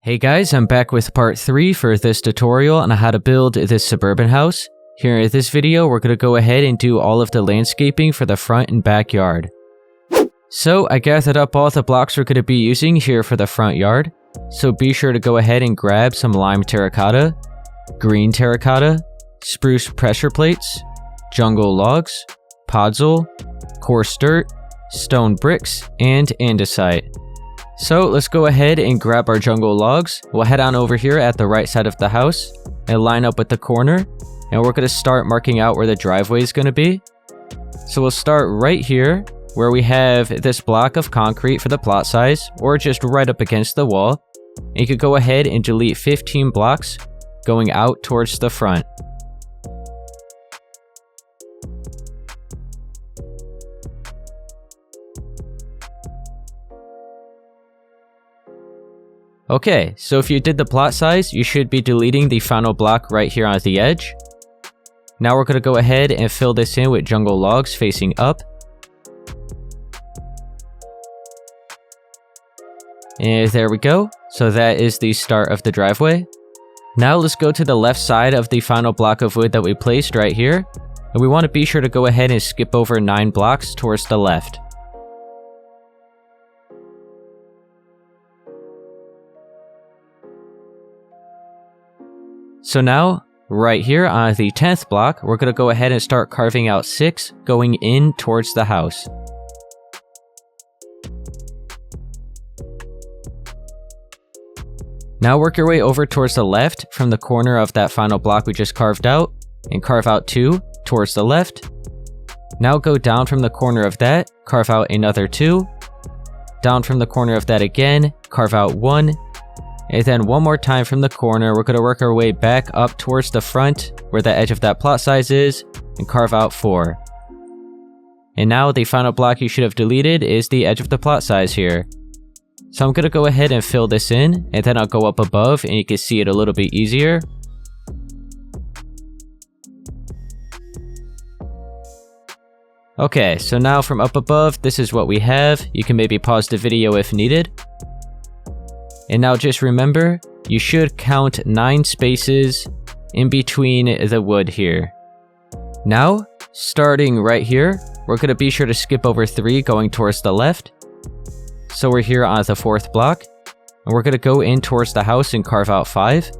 Hey guys, I'm back with part 3 for this tutorial on how to build this suburban house. Here in this video, we're going to go ahead and do all of the landscaping for the front and backyard. So I gathered up all the blocks we're going to be using here for the front yard. So be sure to go ahead and grab some lime terracotta, green terracotta, spruce pressure plates, jungle logs, podzol, coarse dirt, stone bricks, and andesite. So let's go ahead and grab our jungle logs. We'll head on over here at the right side of the house and line up with the corner. And we're going to start marking out where the driveway is going to be. So we'll start right here where we have this block of concrete for the plot size, or just right up against the wall. And you could go ahead and delete 15 blocks going out towards the front. Okay, so if you did the plot size, you should be deleting the final block right here on the edge. Now we're going to go ahead and fill this in with jungle logs facing up. And there we go. So that is the start of the driveway. Now let's go to the left side of the final block of wood that we placed right here. And we want to be sure to go ahead and skip over 9 blocks towards the left. So now, right here on the 10th block, we're going to go ahead and start carving out 6 going in towards the house. Now work your way over towards the left from the corner of that final block we just carved out, and carve out 2 towards the left. Now go down from the corner of that, carve out another 2. Down from the corner of that again, carve out 1. And then one more time from the corner, we're going to work our way back up towards the front where the edge of that plot size is, and carve out 4. And now the final block you should have deleted is the edge of the plot size here. So I'm going to go ahead and fill this in, and then I'll go up above and you can see it a little bit easier. Okay, so now from up above, this is what we have. You can maybe pause the video if needed. And now just remember, you should count 9 spaces in between the wood here. Now, starting right here, we're going to be sure to skip over 3 going towards the left. So we're here on the 4th block, and we're going to go in towards the house and carve out 5.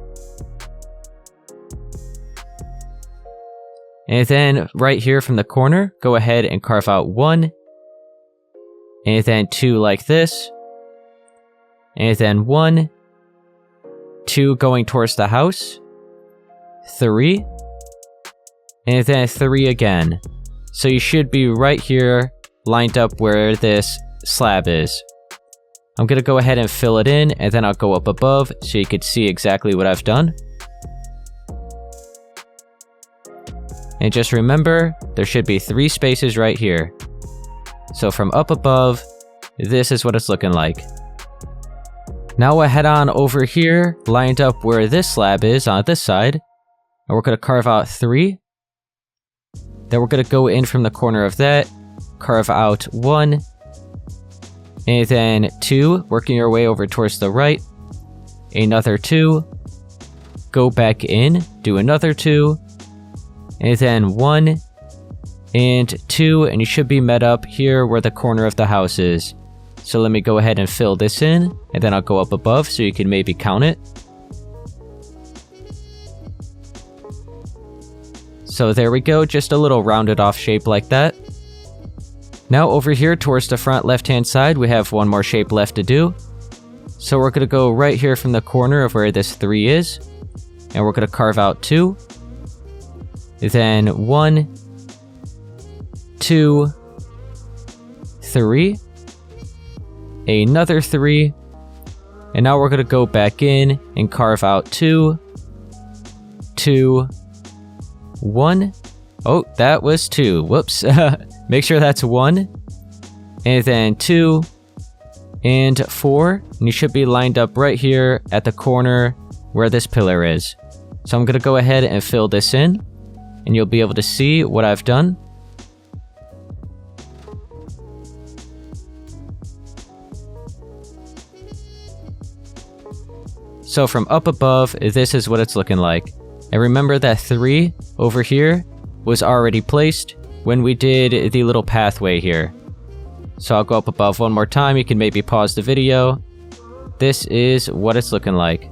And then right here from the corner, go ahead and carve out 1. And then 2 like this. And then 1, 2 going towards the house, 3, and then 3 again. So you should be right here, lined up where this slab is. I'm going to go ahead and fill it in, and then I'll go up above so you can see exactly what I've done. And just remember, there should be 3 spaces right here. So from up above, this is what it's looking like. Now we'll head on over here, lined up where this slab is on this side, and we're going to carve out 3. Then we're going to go in from the corner of that, carve out 1, and then 2, working your way over towards the right, another 2, go back in, do another 2, and then 1, and 2, and you should be met up here where the corner of the house is. So let me go ahead and fill this in, and then I'll go up above so you can maybe count it. So there we go, just a little rounded off shape like that. Now over here towards the front left hand side, we have one more shape left to do. So we're going to go right here from the corner of where this 3 is, and we're going to carve out 2. Then 1, 2, 3. Another 3, and now we're going to go back in and carve out 2, 2, 1. Oh, that was 2. Whoops. Make sure that's 1, and then 2, and 4, and you should be lined up right here at the corner where this pillar is. So I'm going to go ahead and fill this in, and you'll be able to see what I've done. So from up above, this is what it's looking like. And remember that 3 over here was already placed when we did the little pathway here. So I'll go up above one more time. You can maybe pause the video. This is what it's looking like.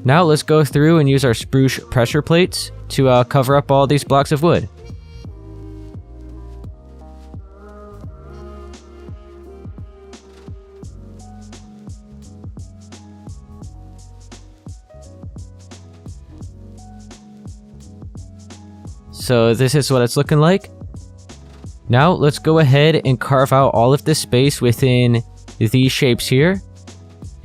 Now let's go through and use our spruce pressure plates to cover up all these blocks of wood. So this is what it's looking like. Now let's go ahead and carve out all of this space within these shapes here,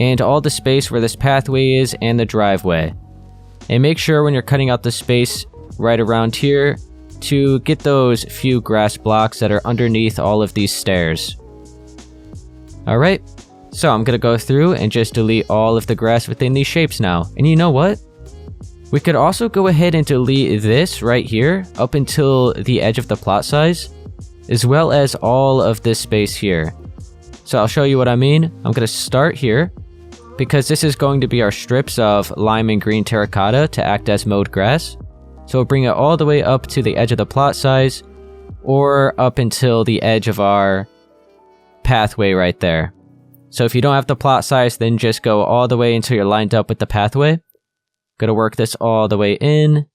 and all the space where this pathway is and the driveway. And make sure when you're cutting out the space right around here to get those few grass blocks that are underneath all of these stairs. Alright, so I'm gonna go through and just delete all of the grass within these shapes now. And you know what? We could also go ahead and delete this right here up until the edge of the plot size, as well as all of this space here. So I'll show you what I mean. I'm going to start here, because this is going to be our strips of lime and green terracotta to act as mowed grass. So we'll bring it all the way up to the edge of the plot size, or up until the edge of our pathway right there. So if you don't have the plot size, then just go all the way until you're lined up with the pathway. Gonna work this all the way in.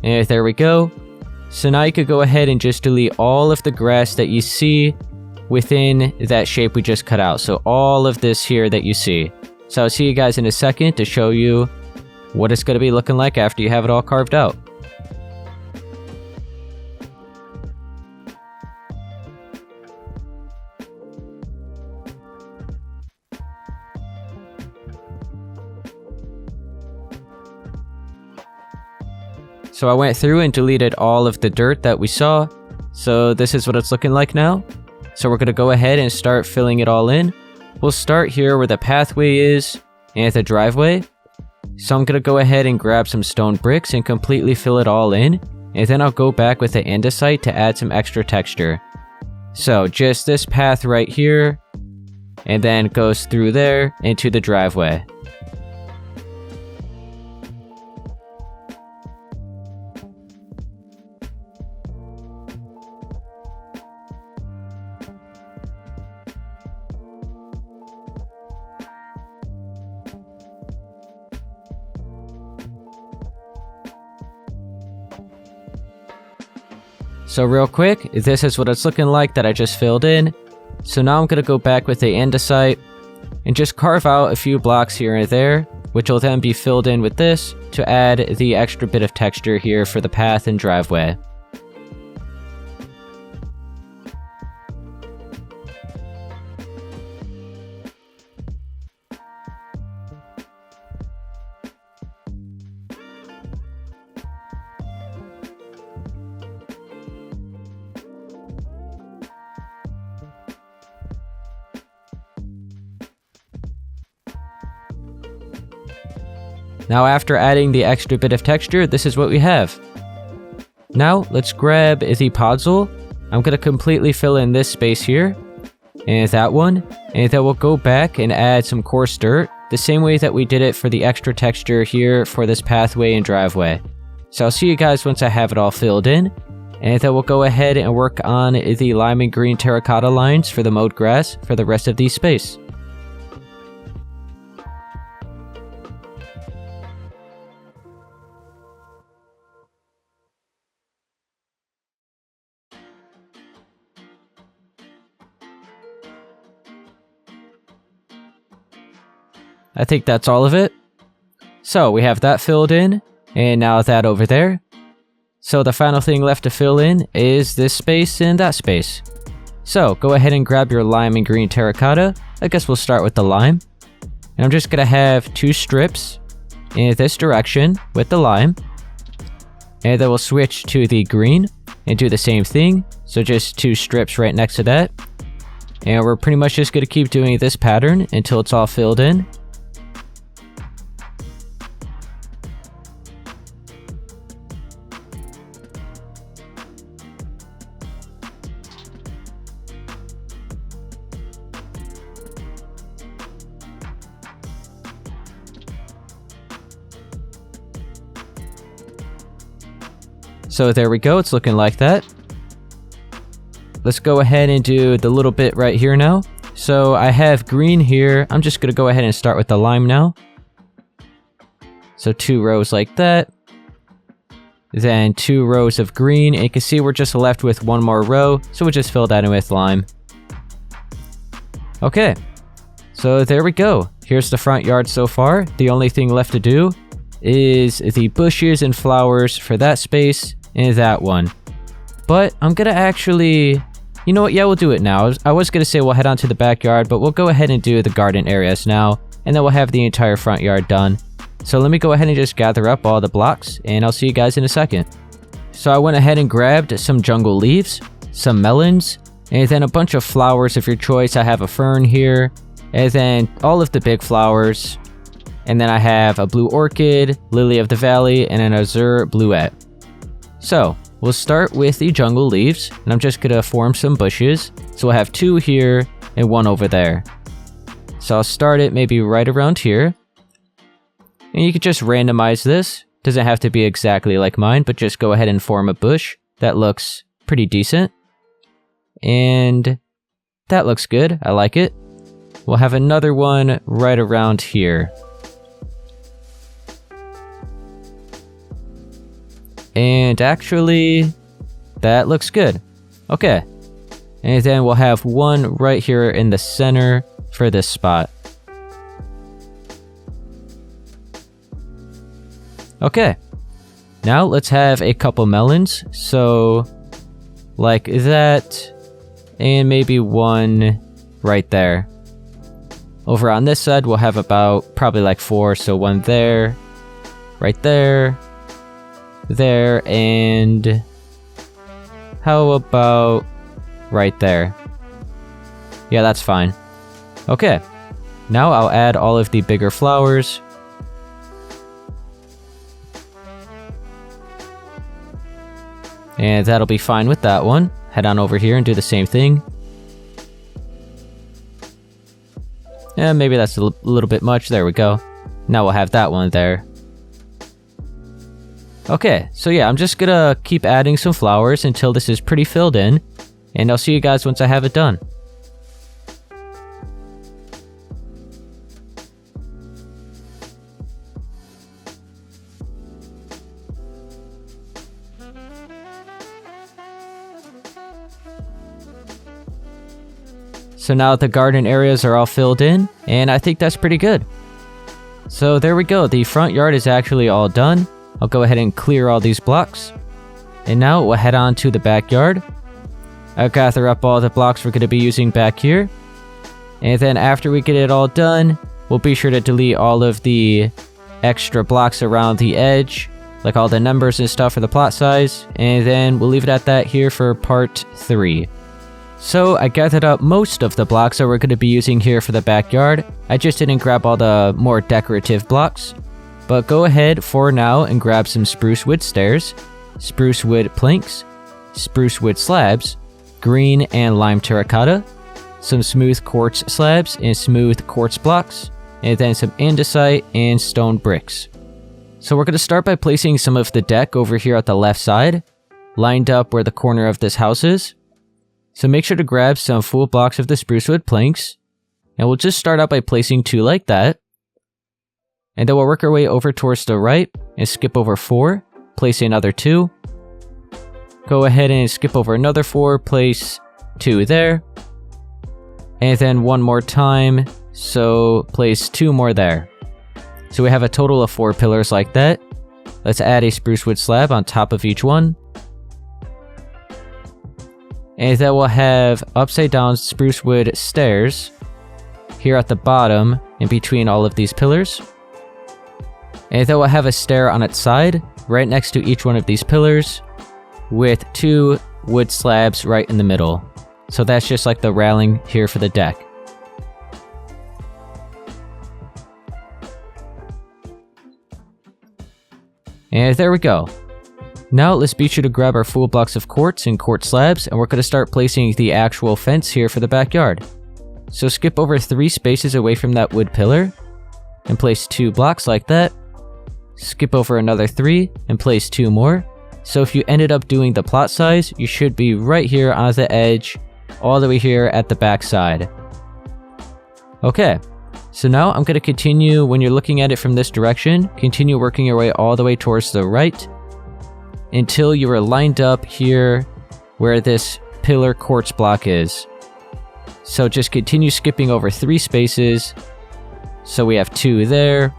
And there we go. So now you could go ahead and just delete all of the grass that you see within that shape we just cut out. So all of this here that you see. So I'll see you guys in a second to show you what it's going to be looking like after you have it all carved out. So I went through and deleted all of the dirt that we saw. So this is what it's looking like now. So we're going to go ahead and start filling it all in. We'll start here where the pathway is and the driveway. So I'm going to go ahead and grab some stone bricks and completely fill it all in. And then I'll go back with the andesite to add some extra texture. So just this path right here, and then goes through there into the driveway. So real quick, this is what it's looking like that I just filled in. So now I'm going to go back with the andesite and just carve out a few blocks here and there, which will then be filled in with this to add the extra bit of texture here for the path and driveway. Now after adding the extra bit of texture, this is what we have. Now let's grab the podzol. I'm going to completely fill in this space here, and that one, and then we'll go back and add some coarse dirt, the same way that we did it for the extra texture here for this pathway and driveway. So I'll see you guys once I have it all filled in, and then we'll go ahead and work on the lime and green terracotta lines for the mowed grass for the rest of the space. I think that's all of it. So we have that filled in, and now that over there. So the final thing left to fill in is this space and that space. So go ahead and grab your lime and green terracotta. I guess we'll start with the lime. And I'm just going to have 2 strips in this direction with the lime. And then we'll switch to the green and do the same thing. So just 2 strips right next to that. And we're pretty much just going to keep doing this pattern until it's all filled in. So there we go, it's looking like that. Let's go ahead and do the little bit right here now. So I have green here. I'm just gonna go ahead and start with the lime now. So 2 rows like that. Then 2 rows of green, and you can see we're just left with 1 more row, so we'll just fill that in with lime. Okay, so there we go. Here's the front yard so far. The only thing left to do is the bushes and flowers for that space and that one. But I'm gonna actually... You know what, yeah, we'll do it now. I was gonna say we'll head on to the backyard, but we'll go ahead and do the garden areas now, and then we'll have the entire front yard done. So let me go ahead and just gather up all the blocks, and I'll see you guys in a second. So I went ahead and grabbed some jungle leaves, some melons, and then a bunch of flowers of your choice. I have a fern here, and then all of the big flowers. And then I have a blue orchid, lily of the valley, and an azure bluette. So we'll start with the jungle leaves, and I'm just gonna form some bushes. So we'll have 2 here and 1 over there. So I'll start it maybe right around here. And you could just randomize this. Doesn't have to be exactly like mine, but just go ahead and form a bush. That looks pretty decent. And that looks good. I like it. We'll have another one right around here. And actually, that looks good. Okay. And then we'll have 1 right here in the center for this spot. Okay, now let's have a couple melons, so like that, and maybe 1 right there. Over on this side, we'll have about probably like 4, so 1 there, right there, there, and how about right there? Yeah, that's fine. Okay, now I'll add all of the bigger flowers. And that'll be fine with that one. Head on over here and do the same thing. Yeah, maybe that's a little bit much. There we go. Now we'll have that one there. Okay, so yeah, I'm just gonna keep adding some flowers until this is pretty filled in. And I'll see you guys once I have it done. So now the garden areas are all filled in, and I think that's pretty good. So there we go, the front yard is actually all done. I'll go ahead and clear all these blocks. And now we'll head on to the backyard. I'll gather up all the blocks we're going to be using back here. And then after we get it all done, we'll be sure to delete all of the extra blocks around the edge, like all the numbers and stuff for the plot size. And then we'll leave it at that here for part 3. So I gathered up most of the blocks that we're going to be using here for the backyard. I just didn't grab all the more decorative blocks. But go ahead for now and grab some spruce wood stairs, spruce wood planks, spruce wood slabs, green and lime terracotta, some smooth quartz slabs and smooth quartz blocks, and then some andesite and stone bricks. So we're going to start by placing some of the deck over here at the left side, lined up where the corner of this house is. So make sure to grab some full blocks of the spruce wood planks, and we'll just start out by placing 2 like that. And then we'll work our way over towards the right and skip over 4, place another 2. Go ahead and skip over another 4, place 2 there. And then 1 more time, so place 2 more there. So we have a total of 4 pillars like that. Let's add a spruce wood slab on top of each one. And then we'll have upside down spruce wood stairs here at the bottom in between all of these pillars. And then we'll have a stair on its side right next to each one of these pillars with 2 wood slabs right in the middle. So that's just like the railing here for the deck. And there we go. Now let's be sure to grab our full blocks of quartz and quartz slabs, and we're going to start placing the actual fence here for the backyard. So skip over 3 spaces away from that wood pillar, and place 2 blocks like that. Skip over another 3, and place 2 more. So if you ended up doing the plot size, you should be right here on the edge, all the way here at the back side. Okay, so now I'm going to continue, when you're looking at it from this direction, continue working your way all the way towards the right until you are lined up here where this pillar quartz block is. So just continue skipping over 3 spaces. So we have 2 there,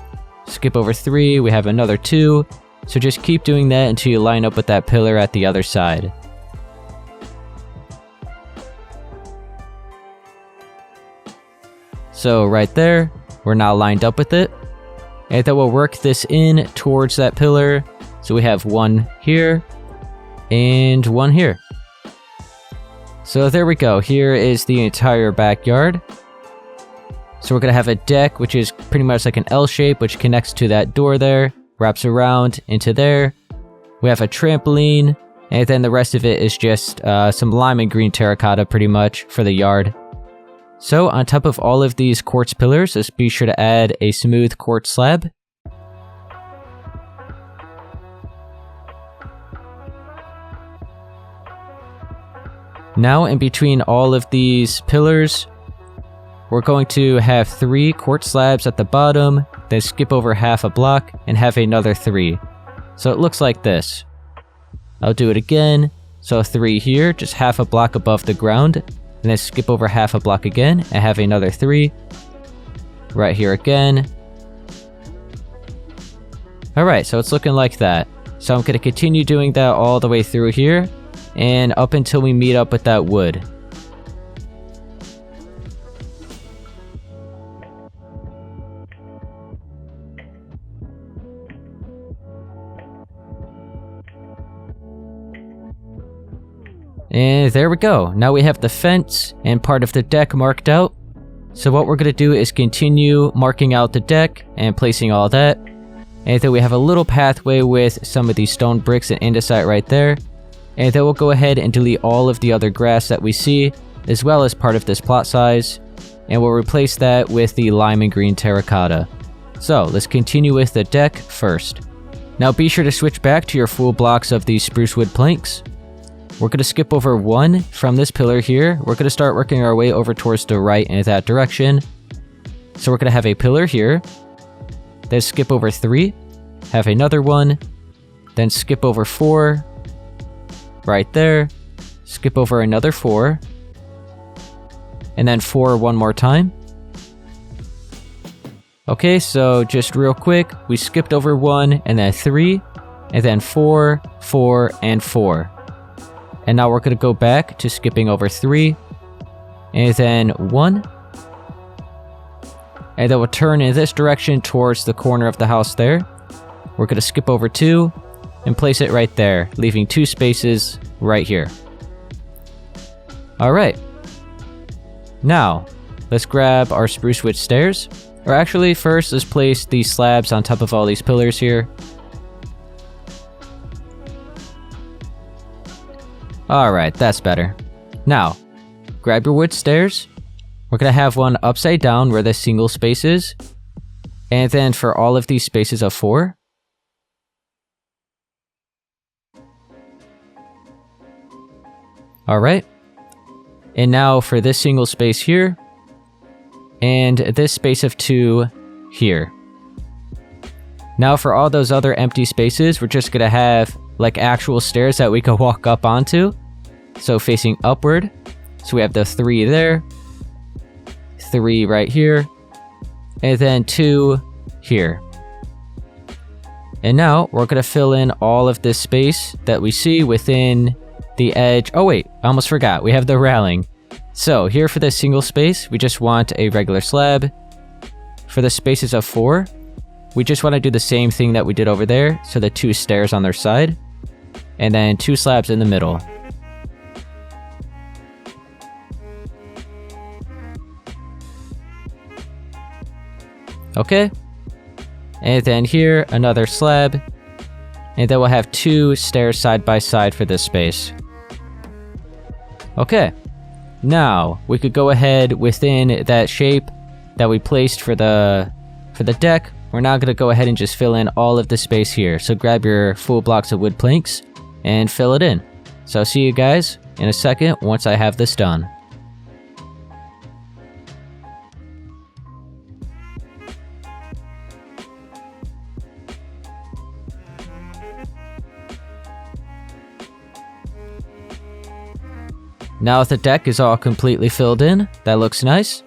skip over 3, we have another 2. So just keep doing that until you line up with that pillar at the other side. So right there, we're now lined up with it. And then we'll work this in towards that pillar. So we have 1 here and 1 here. So there we go. Here is the entire backyard. So we're going to have a deck, which is pretty much like an L shape, which connects to that door there, wraps around into there. We have a trampoline, and then the rest of it is just some lime and green terracotta pretty much for the yard. So on top of all of these quartz pillars, just be sure to add a smooth quartz slab. Now in between all of these pillars, we're going to have 3 quartz slabs at the bottom, then skip over half a block and have another 3. So it looks like this. I'll do it again. So 3 here, just half a block above the ground, and then skip over half a block again and have another 3. Right here again. Alright, so it's looking like that. So I'm going to continue doing that all the way through here, and up until we meet up with that wood. And there we go. Now we have the fence and part of the deck marked out. So what we're going to do is continue marking out the deck and placing all that. And then we have a little pathway with some of these stone bricks and andesite right there. And then we'll go ahead and delete all of the other grass that we see, as well as part of this plot size. And we'll replace that with the lime and green terracotta. So let's continue with the deck first. Now be sure to switch back to your full blocks of these spruce wood planks. We're going to skip over 1 from this pillar here. We're going to start working our way over towards the right in that direction. So we're going to have a pillar here. Then skip over 3. Have another 1. Then skip over 4. Right there. Skip over another 4. And then 4 one more time. Okay, so just real quick, we skipped over 1 and then 3. And then 4, 4, and 4. And now we're going to go back to skipping over 3, and then 1. And then we'll turn in this direction towards the corner of the house there. We're going to skip over 2, and place it right there, leaving 2 spaces right here. Alright. Now, let's grab our spruce wood stairs. Or actually, first, let's place these slabs on top of all these pillars here. Alright, that's better. Now, grab your wood stairs. We're going to have one upside down where the single space is. And then for all of these spaces of 4. Alright. And now for this single space here. And this space of 2 here. Now for all those other empty spaces, we're just going to have like actual stairs that we can walk up onto. So facing upward. So we have the 3 there. 3 right here. And then 2 here. And now we're going to fill in all of this space that we see within the edge. Oh wait, I almost forgot. We have the railing. So here for this single space, we just want a regular slab. For the spaces of 4, we just want to do the same thing that we did over there. So the 2 stairs on their side. And then 2 slabs in the middle. Okay. And then here, another slab. And then we'll have 2 stairs side by side for this space. Okay. Now, we could go ahead within that shape that we placed for the deck. We're now going to go ahead and just fill in all of the space here. So grab your full blocks of wood planks and fill it in. So I'll see you guys in a second once I have this done. Now the deck is all completely filled in, that looks nice.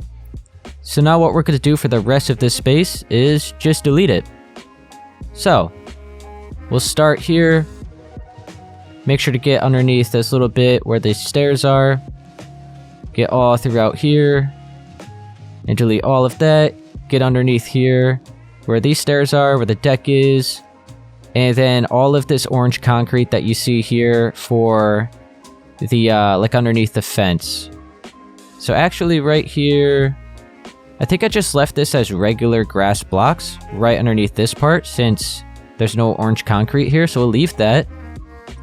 So now what we're going to do for the rest of this space is just delete it. So, we'll start here. Make sure to get underneath this little bit where the stairs are. Get all throughout here. And delete all of that. Get underneath here where these stairs are, where the deck is. And then all of this orange concrete that you see here for the, like underneath the fence. So actually right here, I think I just left this as regular grass blocks right underneath this part since there's no orange concrete here, so we'll leave that.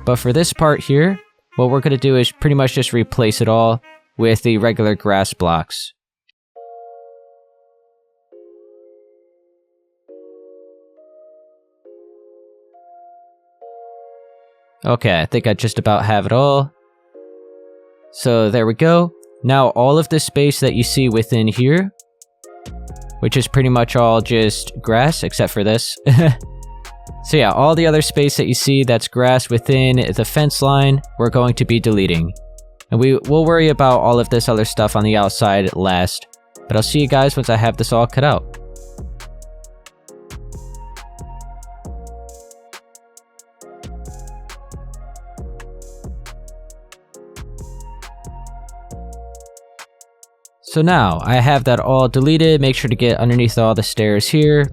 But for this part here, what we're going to do is pretty much just replace it all with the regular grass blocks. Okay, I think I just about have it all. So there we go. Now all of the space that you see within here, which is pretty much all just grass except for this. So yeah, all the other space that you see that's grass within the fence line, we're going to be deleting. And we'll worry about all of this other stuff on the outside last. But I'll see you guys once I have this all cut out. So now, I have that all deleted. Make sure to get underneath all the stairs here.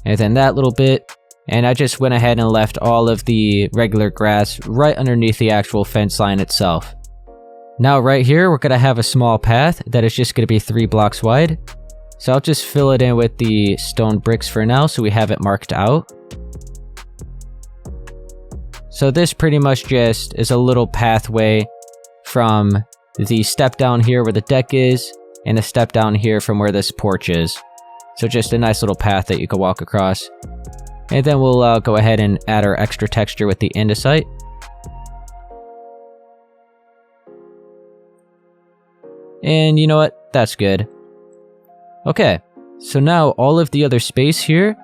And then that little bit. And I just went ahead and left all of the regular grass right underneath the actual fence line itself. Now right here, we're going to have a small path that is just going to be 3 blocks wide. So I'll just fill it in with the stone bricks for now so we have it marked out. So this pretty much just is a little pathway from the step down here where the deck is, and the step down here from where this porch is. So just a nice little path that you can walk across. And then we'll go ahead and add our extra texture with the andesite. And you know what? That's good. Okay, so now all of the other space here,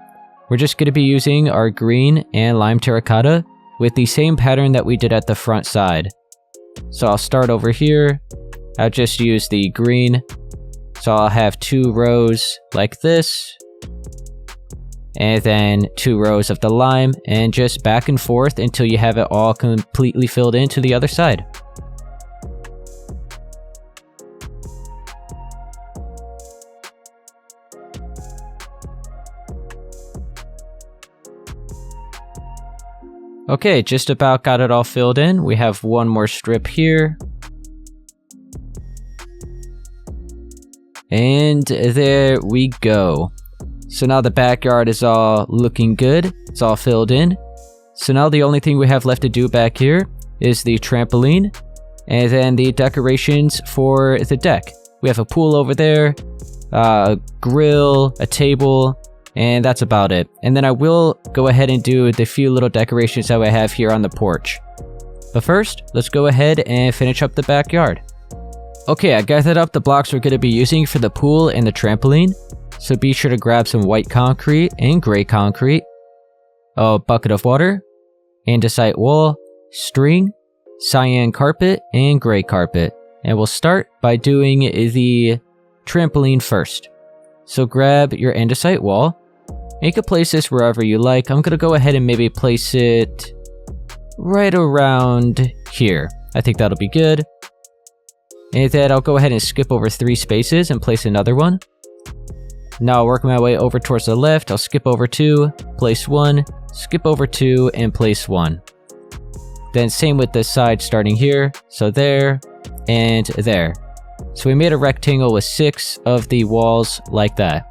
we're just going to be using our green and lime terracotta with the same pattern that we did at the front side. So I'll start over here. I'll just use the green. So I'll have 2 rows like this. And then 2 rows of the lime. And just back and forth until you have it all completely filled in to the other side. Okay, just about got it all filled in. We have one more strip here. And there we go. So now the backyard is all looking good. It's all filled in. So now the only thing we have left to do back here is the trampoline and then the decorations for the deck. We have a pool over there, a grill, a table, and that's about it. And then I will go ahead and do the few little decorations that I have here on the porch. But first, let's go ahead and finish up the backyard. Okay, I gathered up the blocks we're going to be using for the pool and the trampoline. So be sure to grab some white concrete and gray concrete, a bucket of water, andesite wall, string, cyan carpet, and gray carpet. And we'll start by doing the trampoline first. So grab your andesite wall. You can place this wherever you like. I'm going to go ahead and maybe place it right around here. I think that'll be good. And then I'll go ahead and skip over 3 spaces and place another one. Now I'll work my way over towards the left. I'll skip over 2, place 1, skip over 2, and place 1. Then same with this side starting here. So there and there. So we made a rectangle with 6 of the walls like that.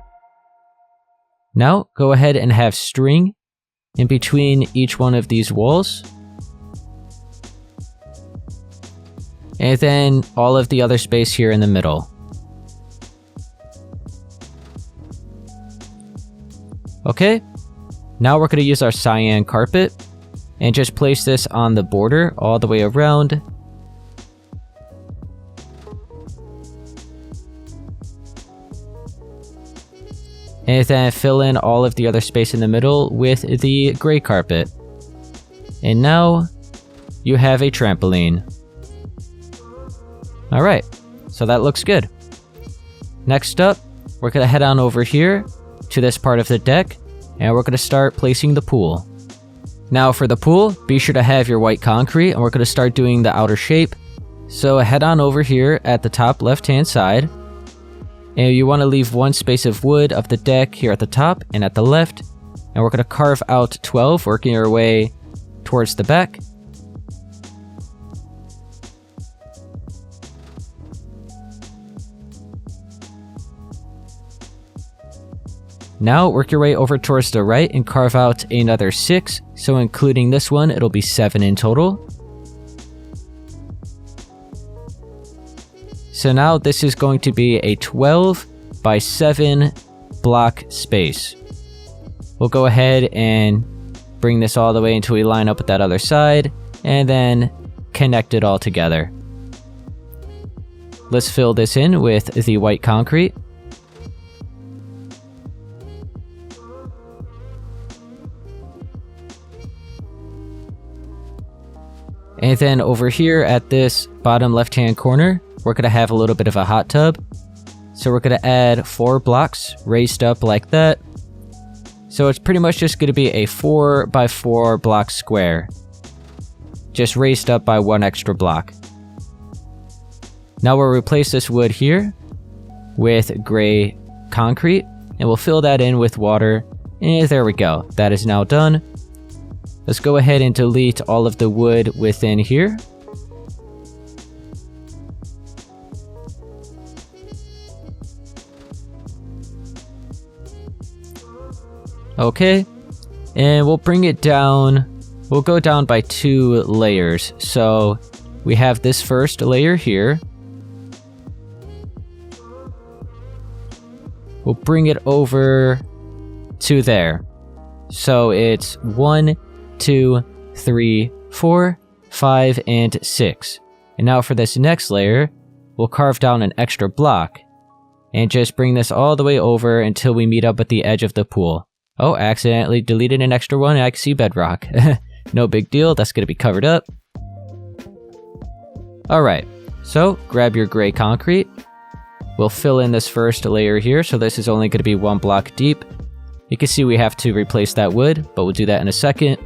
Now go ahead and have string in between each one of these walls. And then all of the other space here in the middle. Okay, now we're going to use our cyan carpet. And just place this on the border all the way around. And then fill in all of the other space in the middle with the gray carpet. And now you have a trampoline. Alright, so that looks good. Next up, we're going to head on over here to this part of the deck, and we're going to start placing the pool. Now for the pool, be sure to have your white concrete, and we're going to start doing the outer shape. So head on over here at the top left hand side, and you want to leave one space of wood of the deck here at the top and at the left, and we're going to carve out 12, working our way towards the back. Now work your way over towards the right and carve out another 6, so including this one, it'll be 7 in total. So now this is going to be a 12 by 7 block space. We'll go ahead and bring this all the way until we line up with that other side, and then connect it all together. Let's fill this in with the white concrete. And then over here at this bottom left hand corner, we're going to have a little bit of a hot tub. So we're going to add 4 blocks raised up like that. So it's pretty much just going to be a 4 by 4 block square, just raised up by 1 extra block. Now we'll replace this wood here with gray concrete, and we'll fill that in with water. And there we go. That is now done. Let's go ahead and delete all of the wood within here. Okay, and we'll bring it down. We'll go down by 2 layers. So we have this first layer here. We'll bring it over to there. So it's 1, 2, 3, 4, 5, and 6. And now for this next layer, we'll carve down an extra block and just bring this all the way over until we meet up at the edge of the pool. Oh, accidentally deleted an extra one, and I can see bedrock. No big deal, that's going to be covered up. Alright, so grab your gray concrete. We'll fill in this first layer here, so this is only going to be 1 block deep. You can see we have to replace that wood, but we'll do that in a second.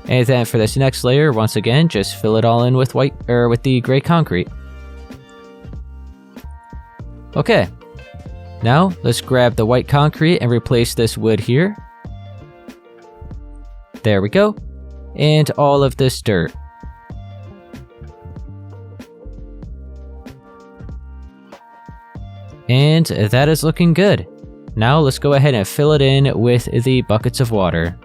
And then for this next layer, once again, just fill it all in with with the gray concrete. Okay. Now, let's grab the white concrete and replace this wood here. There we go. And all of this dirt. And that is looking good. Now, let's go ahead and fill it in with the buckets of water.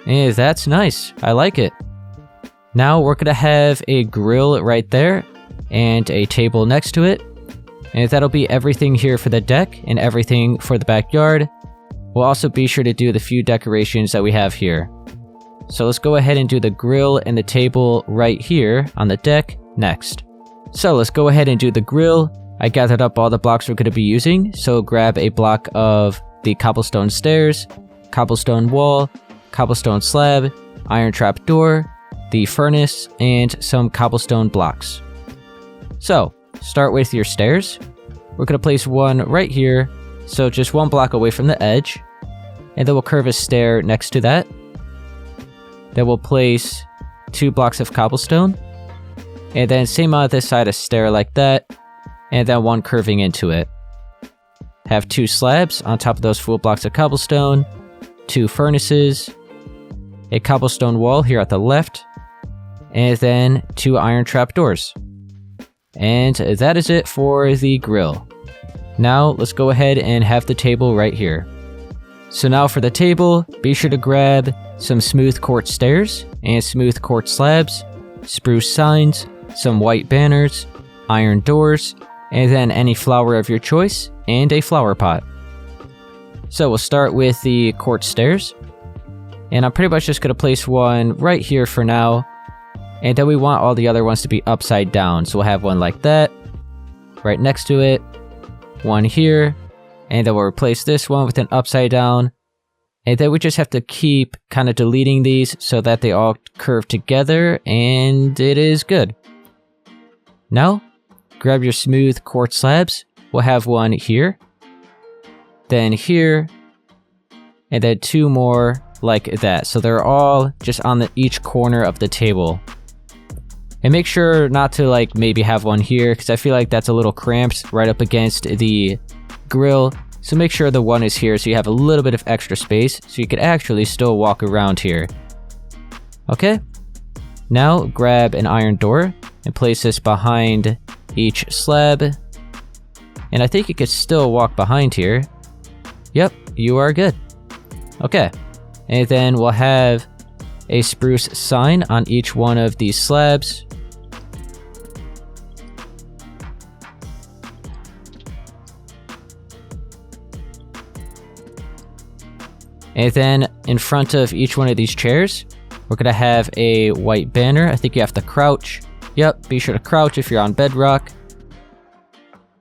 And that's nice. I like it. Now we're going to have a grill right there and a table next to it. And that'll be everything here for the deck and everything for the backyard. We'll also be sure to do the few decorations that we have here. So let's go ahead and do the grill and the table right here on the deck next. So let's go ahead and do the grill. I gathered up all the blocks we're going to be using. So grab a block of the cobblestone stairs, cobblestone wall, cobblestone slab, iron trap door, the furnace, and some cobblestone blocks. So, start with your stairs. We're going to place one right here, so just 1 block away from the edge, and then we'll curve a stair next to that. Then we'll place 2 blocks of cobblestone, and then same on this side, a stair like that, and then 1 curving into it. Have 2 slabs on top of those full blocks of cobblestone, 2 furnaces, a cobblestone wall here at the left, and then 2 iron trap doors. And that is it for the grill. Now let's go ahead and have the table right here. So now for the table, be sure to grab some smooth quartz stairs and smooth quartz slabs, spruce signs, some white banners, iron doors, and then any flower of your choice, and a flower pot. So we'll start with the quartz stairs. And I'm pretty much just going to place one right here for now. And then we want all the other ones to be upside down. So we'll have one like that, right next to it, one here, and then we'll replace this one with an upside down. And then we just have to keep kind of deleting these so that they all curve together, and it is good. Now, grab your smooth quartz slabs. We'll have one here, then here, and then two more like that. So they're all just on each corner of the table. And make sure not to like maybe have one here, because I feel like that's a little cramped right up against the grill. So make sure the one is here so you have a little bit of extra space so you could actually still walk around here. Okay, now grab an iron door and place this behind each slab. And I think you could still walk behind here. Yep, you are good. Okay, and then we'll have a spruce sign on each one of these slabs. And then in front of each one of these chairs, we're going to have a white banner. I think you have to crouch. Yep, be sure to crouch if you're on bedrock.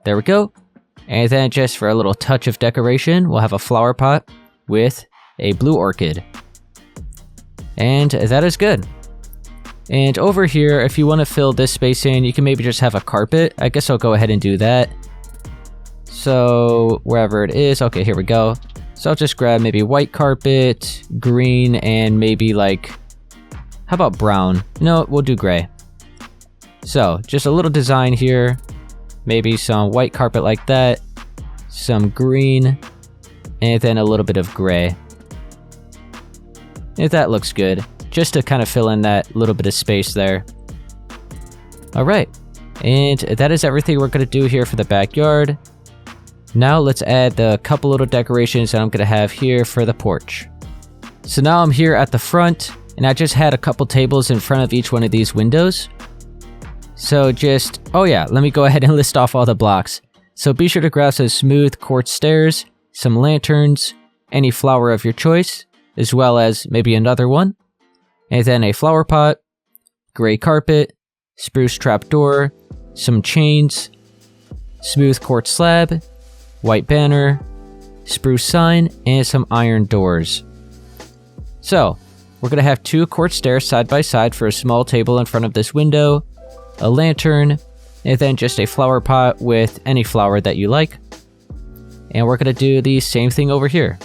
There we go. And then just for a little touch of decoration, we'll have a flower pot with a blue orchid. And that is good. And over here, if you want to fill this space in, you can maybe just have a carpet. I guess I'll go ahead and do that. So wherever it is, okay, here we go. So I'll just grab maybe white carpet, green, and maybe like, how about brown? No, we'll do gray. So just a little design here, maybe some white carpet like that, some green, and then a little bit of gray. If that looks good, just to kind of fill in that little bit of space there. All right, and that is everything we're going to do here for the backyard. Now let's add the couple little decorations that I'm going to have here for the porch. So now I'm here at the front, and I just had a couple tables in front of each one of these windows. So just, oh yeah, let me go ahead and list off all the blocks. So be sure to grab some smooth quartz stairs, some lanterns, any flower of your choice, as well as maybe another one, and then a flower pot, gray carpet, spruce trapdoor, some chains, smooth quartz slab, white banner, spruce sign, and some iron doors. So, we're going to have two quartz stairs side by side for a small table in front of this window, a lantern, and then just a flower pot with any flower that you like. And we're going to do the same thing over here.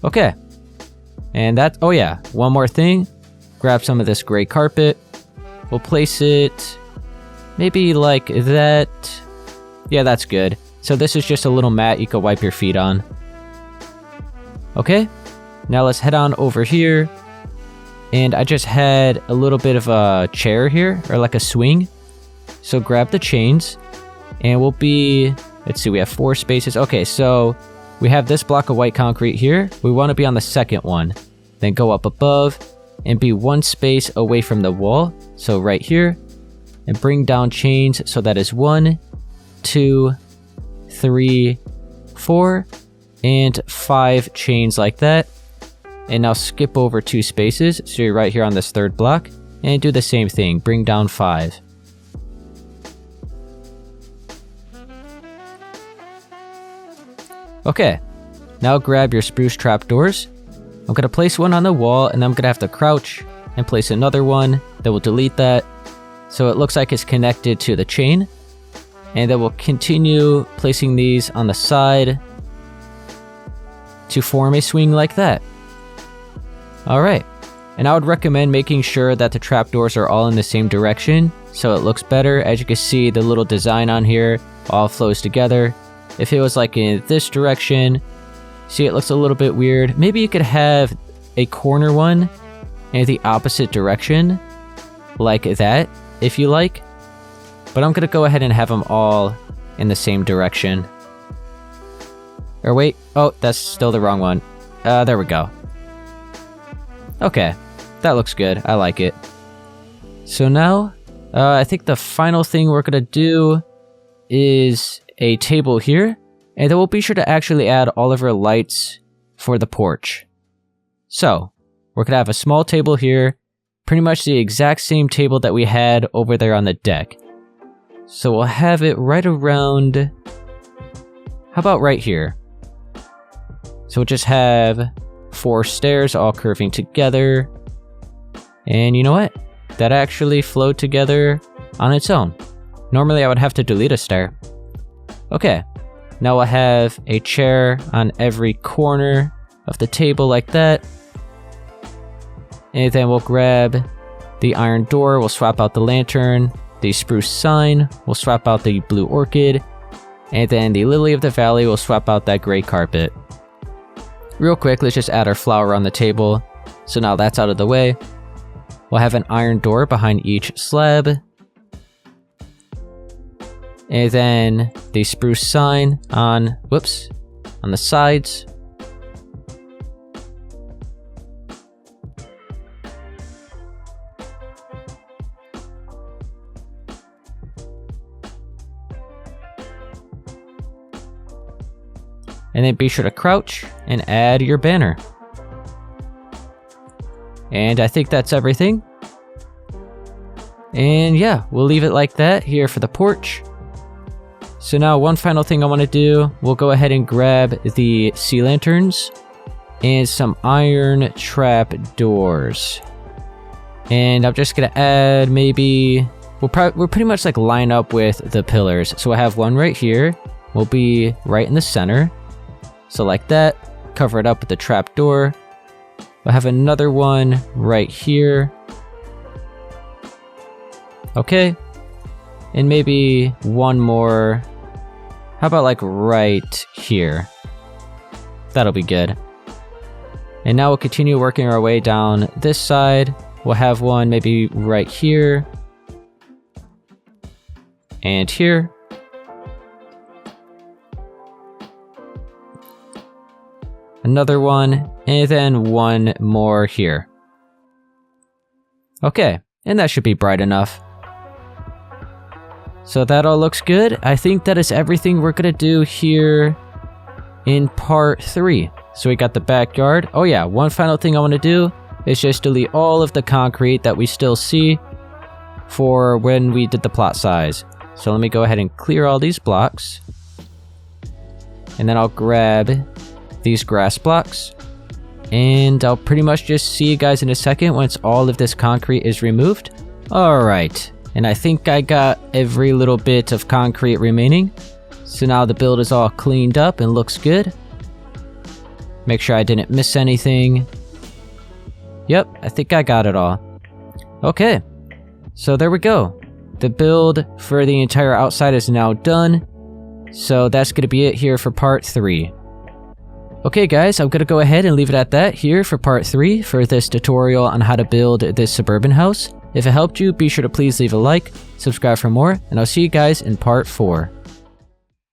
Okay. And that, oh yeah, one more thing. Grab some of this gray carpet. We'll place it maybe like that. Yeah, that's good. So this is just a little mat you can wipe your feet on. Okay, now let's head on over here. And I just had a little bit of a chair here, or like a swing. So grab the chains, and we'll be, let's see, we have 4 spaces. Okay, so we have this block of white concrete here. We want to be on the second one. Then go up above and be 1 space away from the wall. So right here, and bring down chains. So that is 1, 2, 3, 4, and 5 chains like that. And now skip over 2 spaces. So you're right here on this 3rd block, and do the same thing. Bring down 5. Okay, now grab your spruce trapdoors. I'm going to place one on the wall, and I'm going to have to crouch and place another one. Then we'll delete that. So it looks like it's connected to the chain. And then we'll continue placing these on the side to form a swing like that. Alright, and I would recommend making sure that the trapdoors are all in the same direction so it looks better. As you can see, the little design on here all flows together. If it was like in this direction, see, it looks a little bit weird. Maybe you could have a corner one in the opposite direction, like that, if you like. But I'm going to go ahead and have them all in the same direction. Or wait, oh, that's still the wrong one. There we go. Okay, that looks good. I like it. So now, I think the final thing we're gonna do is a table here, and then we'll be sure to actually add all of our lights for the porch. So, we're gonna have a small table here, pretty much the exact same table that we had over there on the deck. So we'll have it right around, how about right here? So we'll just have 4 stairs all curving together. And you know what? That actually flowed together on its own. Normally I would have to delete a stair. Okay, now we'll have a chair on every corner of the table like that. And then we'll grab the iron door, we'll swap out the lantern, the spruce sign, we'll swap out the blue orchid, and then the lily of the valley, we'll swap out that gray carpet. Real quick, let's just add our flower on the table. So now that's out of the way. We'll have an iron door behind each slab. And then the spruce sign on the sides. And then be sure to crouch and add your banner. And I think that's everything. And yeah, we'll leave it like that here for the porch. So now one final thing I want to do, we'll go ahead and grab the sea lanterns and some iron trap doors. And I'm just gonna add maybe, we'll pretty much like line up with the pillars. So we'll have one right here, will be right in the center. So like that, cover it up with the trap door. We'll have another one right here. Okay. And maybe one more. How about like right here? That'll be good. And now we'll continue working our way down this side. We'll have one maybe right here. And here. Another one, and then one more here. Okay, and that should be bright enough. So that all looks good. I think that is everything we're gonna do here in part 3. So we got the backyard. Oh yeah, one final thing I want to do is just delete all of the concrete that we still see for when we did the plot size. So let me go ahead and clear all these blocks. And then I'll grab these grass blocks. And I'll pretty much just see you guys in a second once all of this concrete is removed. Alright, and I think I got every little bit of concrete remaining. So now the build is all cleaned up and looks good. Make sure I didn't miss anything. Yep, I think I got it all. Okay, so there we go. The build for the entire outside is now done. So that's going to be it here for part 3. Okay guys, I'm going to go ahead and leave it at that here for part 3 for this tutorial on how to build this suburban house. If it helped you, be sure to please leave a like, subscribe for more, and I'll see you guys in part 4.